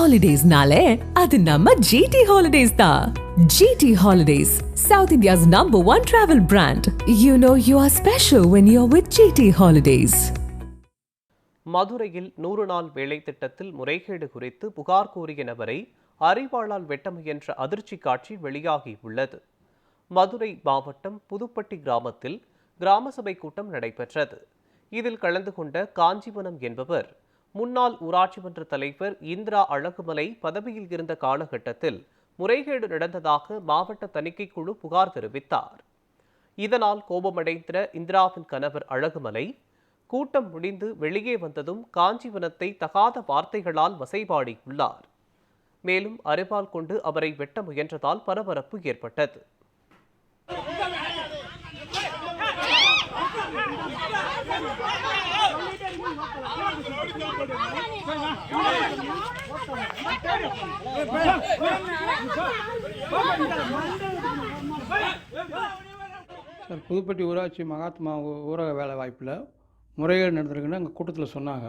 Holidays-nale, adu namma GT Holidays da. GT Holidays, South India's #1 travel brand. You know you are special when you're with GT Holidays. மதுரையில் 100 நாள் வேலை திட்டத்தில் முறைகேடு குறித்து புகார் கூறிய நபரை அரிவாளால் வெட்ட முயன்ற அதிர்ச்சி காட்சி வெளியாகியுள்ளது. மதுரை மாவட்டம் புதுப்பட்டி கிராமத்தில் கிராம சபை கூட்டம் நடைபெற்றது. இதில் கலந்து கொண்ட காஞ்சிவனம் என்பவர் முன்னாள் ஊராட்சி மன்ற தலைவர் இந்திரா அழகுமலை பதவியில் இருந்த காலகட்டத்தில் முறைகேடு நடந்ததாக மாவட்ட தணிக்கை குழு புகார் தெரிவித்தார். இதனால் கோபமடைந்த இந்திராவின் கணவர் அழகுமலை கூட்டம் முடிந்து வெளியே வந்ததும் காஞ்சிவனத்தை தகாத வார்த்தைகளால் வசைபாடியுள்ளார். மேலும் அரிவாள் கொண்டு அவரை வெட்ட முயன்றதால் பரபரப்பு ஏற்பட்டது. புதுப்பட்டி ஊராட்சி மகாத்மா ஊரக வேலை வாய்ப்பில் முறைகேடு நடந்திருக்குன்னு எங்கள் கூட்டத்தில் சொன்னாங்க.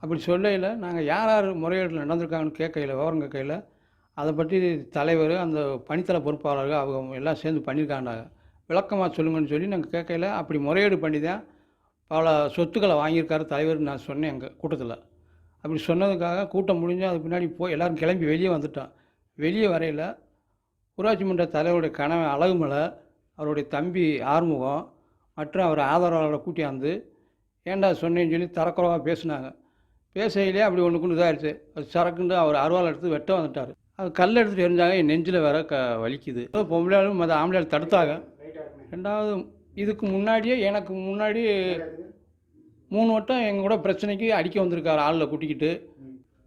அப்படி சொல்லையில் நாங்கள் யார் யார் முறைகேடு நடந்திருக்காங்கன்னு கேட்கையில் விவரம் கேட்கையில் அதை பற்றி தலைவர் அந்த பணித்தள பொறுப்பாளர்கள் அவங்க எல்லாம் சேர்ந்து பண்ணியிருக்காண்டாங்க. விளக்கமாக சொல்லுங்கன்னு சொல்லி நாங்கள் கேட்கையில் அப்படி முறைகேடு பண்ணி தான் பல சொத்துக்களை வாங்கியிருக்காரு தலைவர் நான் சொன்னேன் எங்கள் கூட்டத்தில். அப்படி சொன்னதுக்காக கூட்டம் முடிஞ்சு அதுக்கு பின்னாடி போய் எல்லோரும் கிளம்பி வெளியே வந்துட்டோம். வெளியே வரையில் ஊராட்சி மன்ற தலைவருடைய கணவன் அழகுமலை, அவருடைய தம்பி ஆறுமுகம் மற்றும் அவர் ஆதரவாளரை கூட்டியாந்து ஏண்டா சொன்னேன்னு சொல்லி தரக்குறவாக பேசினாங்க. பேசையிலே அப்படி ஒன்றுக்குன்னு இதாகிடுச்சு. அது சரக்குண்டு அவர் அருவாள் எடுத்து வெட்ட வந்துட்டார். அது கல் எடுத்துகிட்டு எரிஞ்சாங்க. என் நெஞ்சில் வேற வலிக்குது. பொம்பளையாலும் மற்ற ஆம்பளையால் தடுத்தாங்க. ரெண்டாவது இதுக்கு முன்னாடியே எனக்கு முன்னாடி 3 வட்டம் எங்கள் கூட பிரச்சனைக்கு அடிக்க வந்திருக்காரு ஆளில் கூட்டிக்கிட்டு.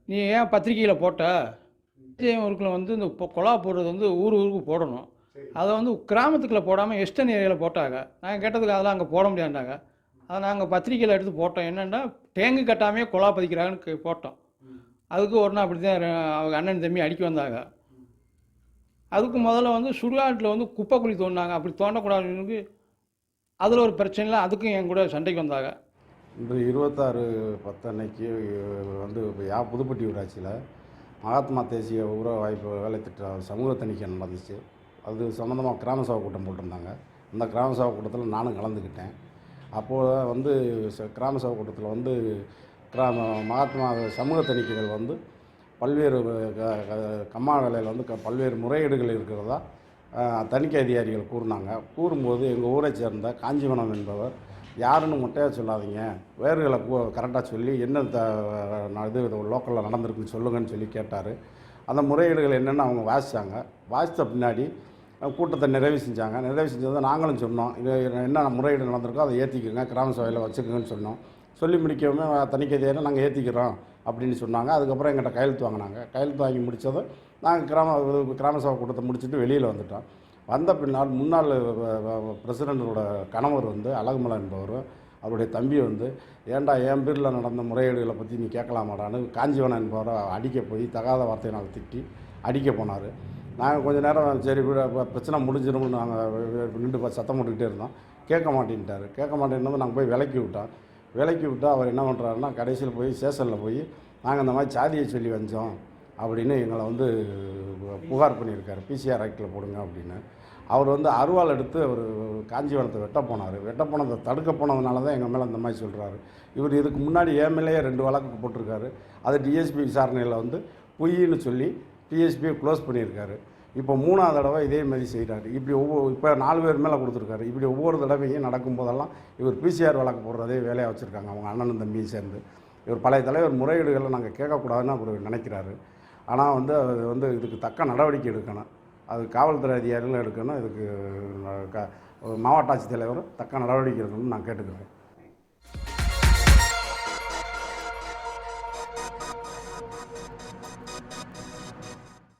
நீ ஏன் பத்திரிக்கையில் போட்ட ஊருக்குள்ள வந்து இந்த கொலா போடுறது வந்து ஊருக்கு போடணும், அதை வந்து கிராமத்துக்குள்ளே போடாமல் எஸ்டன் ஏரியாவில் போட்டாங்க. நாங்கள் கேட்டதுக்கு அதெல்லாம் அங்கே போட முடியாண்டாங்க. அதை நாங்கள் பத்திரிக்கையில் எடுத்து போட்டோம். என்னென்னா டேங்கு கட்டாமே கொலா பதிக்கிறாங்கன்னு போட்டோம். அதுக்கு ஒரு நாள் அப்படி தான் அவங்க அண்ணன் தம்பி அடிக்க வந்தாங்க. அதுக்கு முதல்ல வந்து சுடுகாட்டில் வந்து குப்பை குழி தோண்டினாங்க. அப்படி தோண்டக்கூடாதுன்னு அதில் ஒரு பிரச்சனையில் அதுக்கும் என் கூட சண்டைக்கு வந்தாங்க. இந்த 26/10 அன்னைக்கு வந்து புதுப்பட்டி ஊராட்சியில் மகாத்மா தேசிய ஊரக வாய்ப்பு வேலை திட்டம் சமூக தணிக்கை நடந்துச்சு. அது சம்மந்தமாக கிராம சபை கூட்டம் போட்டிருந்தாங்க. அந்த கிராம சபை கூட்டத்தில் நானும் கலந்துக்கிட்டேன். அப்போது வந்து கிராம சபை கூட்டத்தில் வந்து மகாத்மா சமூக தணிக்கைகள் வந்து பல்வேறு கம்மா வேலையில் வந்து பல்வேறு முறைகேடுகள் இருக்கிறதா தணிக்கை அதிகாரிகள் கூறினாங்க. கூறும்போது எங்கள் ஊரை சேர்ந்த காஞ்சிவனம் என்பவர் யாருன்னு மொட்டையாக சொல்லாதீங்க, வேறுகளை கரெக்டாக சொல்லி என்ன இது லோக்கலில் நடந்திருக்குன்னு சொல்லுங்கன்னு சொல்லி கேட்டார். அந்த முறைகேடுகள் என்னென்னு அவங்க வாசித்த பின்னாடி கூட்டத்தை நிறைவு செஞ்சாங்க. நிறைவு செஞ்சதை நாங்களும் சொன்னோம், இது என்ன முறைகேடு நடந்திருக்கோ அதை ஏற்றிக்கோங்க, கிராம சபையில் வச்சுக்கோங்கன்னு சொன்னோம். சொல்லி முடிக்கவுமே தணிக்கை அதிகாரி நாங்கள் ஏற்றிக்கிறோம் அப்படின்னு சொன்னாங்க. அதுக்கப்புறம் எங்கிட்ட கையெழுத்து வாங்கினாங்க. கையெழுத்து வாங்கி முடித்ததை நாங்கள் கிராம சபை கூட்டத்தை முடிச்சுட்டு வெளியில் வந்துட்டோம். வந்த பின்னால் முன்னாள் பிரசிடெண்ட்டோட கணவர் வந்து அழகுமலை என்பவர், அவருடைய தம்பி வந்து ஏன்டா என் பேரில் நடந்த முறைகேடுகளை பற்றி நீ கேட்கலாமாடான்னு காஞ்சிவனம் என்பவரை அடிக்க போய் தகாத வார்த்தையினால் திட்டி அடிக்க போனார். நாங்கள் கொஞ்சம் நேரம் சரி பிரச்சனை முடிஞ்சிடும்னு நாங்கள் நின்று சத்தம் போட்டுக்கிட்டே இருந்தோம். கேட்க மாட்டேன்ட்டார். கேட்க மாட்டேன்னு நாங்கள் போய் விலக்கி விட்டால் அவர் என்ன பண்ணுறாருன்னா கடைசியில் போய் ஸ்டேஷனில் போய் நாங்கள் இந்த மாதிரி சாதியை சொல்லி வந்தோம் அப்படின்னு எங்களை வந்து புகார் பண்ணியிருக்காரு. பிசிஆர் ஆக்டில் போடுங்க அப்படின்னு. அவர் வந்து அருவாள் எடுத்து அவர் காஞ்சிவனத்தை வெட்ட போனதை தடுக்க போனதுனால தான் எங்கள் மேலே அந்த மாதிரி சொல்கிறாரு. இவர் இதுக்கு முன்னாடி மேலேயே 2 வழக்கு போட்டிருக்காரு. அது டிஎஸ்பி விசாரணையில் வந்து பொய்ன்னு சொல்லி டிஎஸ்பியை க்ளோஸ் பண்ணியிருக்காரு. இப்போ 3ஆவது தடவை இதே மாதிரி செய்கிறாரு. இப்படி இப்போ 4 பேர் மேலே கொடுத்துருக்காரு. இப்படி ஒவ்வொரு தடவையும் நடக்கும்போதெல்லாம் இவர் பிசிஆர் வழக்கு போடுறதே வேலையாக வச்சுருக்காங்க அவங்க அண்ணனும் தம்பியும் சேர்ந்து. இவர் பழைய தலைவர் முறைகேடுகளை நாங்கள் கேட்கக்கூடாதுன்னு அவர் நினைக்கிறாரு. ஆனால் வந்து அது வந்து இதுக்கு தக்க நடவடிக்கை எடுக்கணும். அது காவல்துறை அதிகாரிகளும் எடுக்கணும். இதுக்கு மாவட்ட ஆட்சித்தலைவர் தக்க நடவடிக்கை எடுக்கணும்னு நான் கேட்டுக்கிறேன்.